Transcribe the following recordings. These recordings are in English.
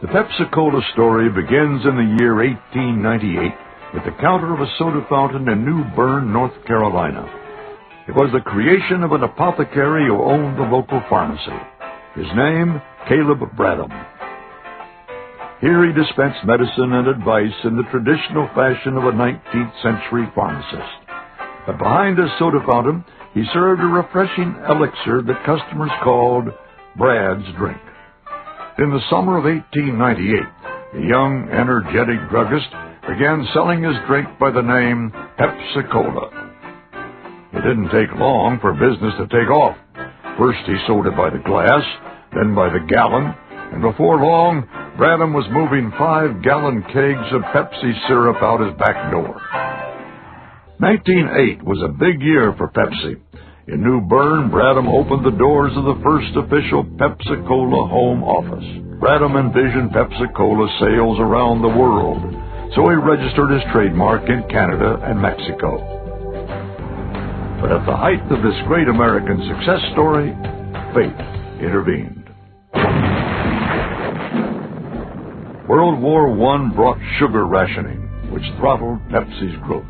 The Pepsi-Cola story begins in the year 1898 with the counter of a soda fountain in New Bern, North Carolina. It was the creation of an apothecary who owned the local pharmacy. His name, Caleb Bradham. Here he dispensed medicine and advice in the traditional fashion of a 19th century pharmacist. But behind his soda fountain, he served a refreshing elixir that customers called Brad's Drink. In the summer of 1898, the young, energetic druggist began selling his drink by the name Pepsi-Cola. It didn't take long for business to take off. First he sold it by the glass, then by the gallon, and before long, Bradham was moving 5-gallon kegs of Pepsi syrup out his back door. 1908 was a big year for Pepsi. In New Bern, Bradham opened the doors of the first official Pepsi-Cola home office. Bradham envisioned Pepsi-Cola sales around the world, so he registered his trademark in Canada and Mexico. But at the height of this great American success story, fate intervened. World War I brought sugar rationing, which throttled Pepsi's growth.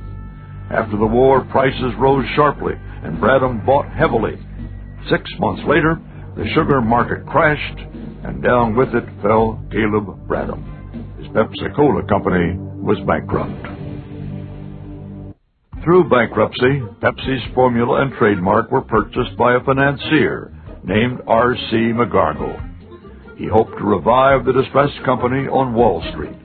After the war, prices rose sharply, and Bradham bought heavily. 6 months later, the sugar market crashed, and down with it fell Caleb Bradham. His Pepsi-Cola company was bankrupt. Through bankruptcy, Pepsi's formula and trademark were purchased by a financier named R.C. McGargle. He hoped to revive the distressed company on Wall Street.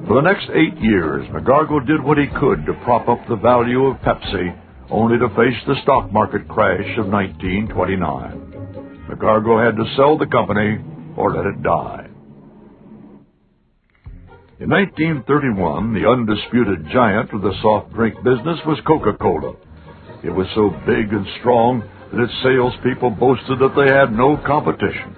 For the next 8 years, McGargle did what he could to prop up the value of Pepsi, only to face the stock market crash of 1929. McGargle had to sell the company or let it die. In 1931, the undisputed giant of the soft drink business was Coca-Cola. It was so big and strong that its salespeople boasted that they had no competition.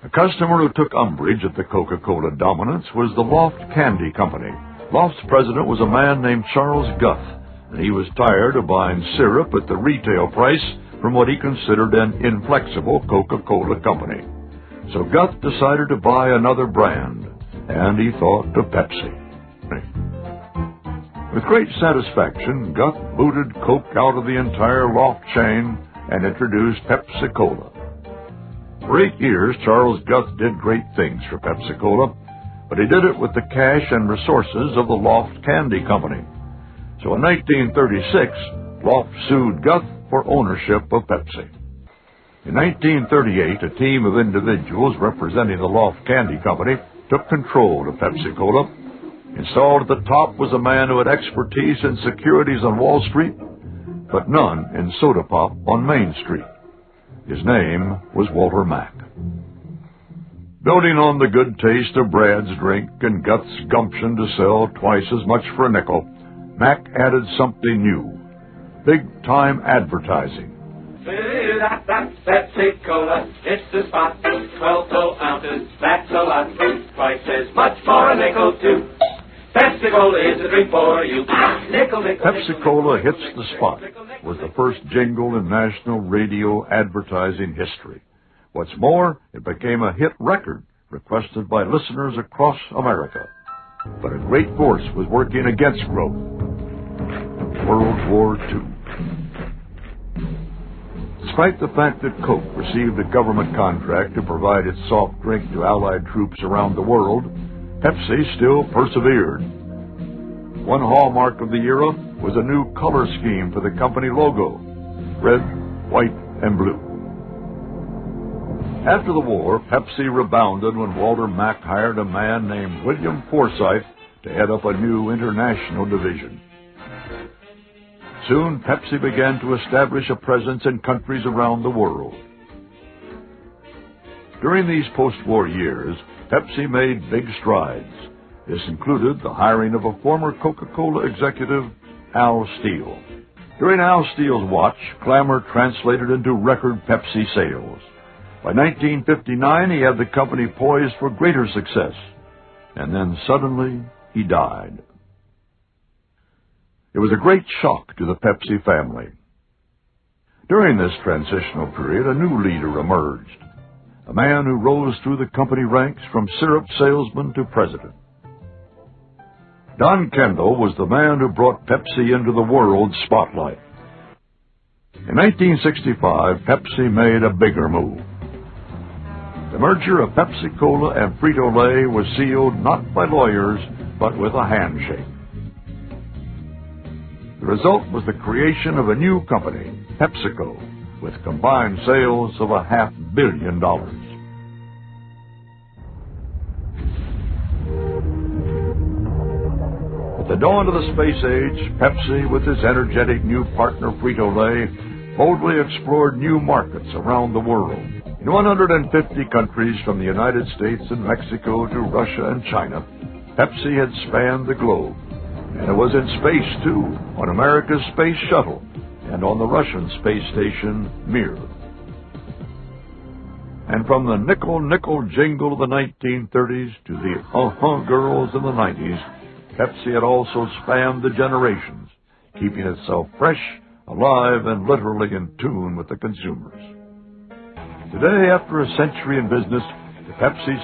A customer who took umbrage at the Coca-Cola dominance was the Loft Candy Company. Loft's president was a man named Charles Guth, and he was tired of buying syrup at the retail price from what he considered an inflexible Coca-Cola company. So Guth decided to buy another brand, and he thought of Pepsi. With great satisfaction, Guth booted Coke out of the entire Loft chain and introduced Pepsi-Cola. For 8 years, Charles Guth did great things for Pepsi-Cola, but he did it with the cash and resources of the Loft Candy Company. So in 1936, Loft sued Guth for ownership of Pepsi. In 1938, a team of individuals representing the Loft Candy Company took control of Pepsi-Cola. Installed at the top was a man who had expertise in securities on Wall Street, but none in soda pop on Main Street. His name was Walter Mack. Building on the good taste of Brad's Drink and Guth's gumption to sell twice as much for a nickel, Mack added something new: big-time advertising. That's Pepsi-Cola, it's the spot. 12 full ounces, that's a lot. Price is much more a nickel too. Pepsi-Cola is a drink for you. Nickel, nickel. Pepsi-Cola Hits the Spot was the first jingle in national radio advertising history. What's more, it became a hit record requested by listeners across America. But a great force was working against growth: World War II. Despite the fact that Coke received a government contract to provide its soft drink to Allied troops around the world, Pepsi still persevered. One hallmark of the era was a new color scheme for the company logo: red, white, and blue. After the war, Pepsi rebounded when Walter Mack hired a man named William Forsythe to head up a new international division. Soon, Pepsi began to establish a presence in countries around the world. During these post-war years, Pepsi made big strides. This included the hiring of a former Coca-Cola executive, Al Steele. During Al Steele's watch, clamor translated into record Pepsi sales. By 1959, he had the company poised for greater success. And then suddenly, he died. It was a great shock to the Pepsi family. During this transitional period, a new leader emerged. a man who rose through the company ranks from syrup salesman to president. Don Kendall was the man who brought Pepsi into the world's spotlight. In 1965, Pepsi made a bigger move. The merger of Pepsi-Cola and Frito-Lay was sealed not by lawyers, but with a handshake. The result was the creation of a new company, PepsiCo, with combined sales of $500 million. At the dawn of the space age, Pepsi, with its energetic new partner Frito-Lay, boldly explored new markets around the world. In 150 countries from the United States and Mexico to Russia and China, Pepsi had spanned the globe. And it was in space, too, on America's space shuttle and on the Russian space station, Mir. And from the nickel-nickel jingle of the 1930s to the girls in the 90s, Pepsi had also spanned the generations, keeping itself fresh, alive, and literally in tune with the consumers. Today, after a century in business, the Pepsi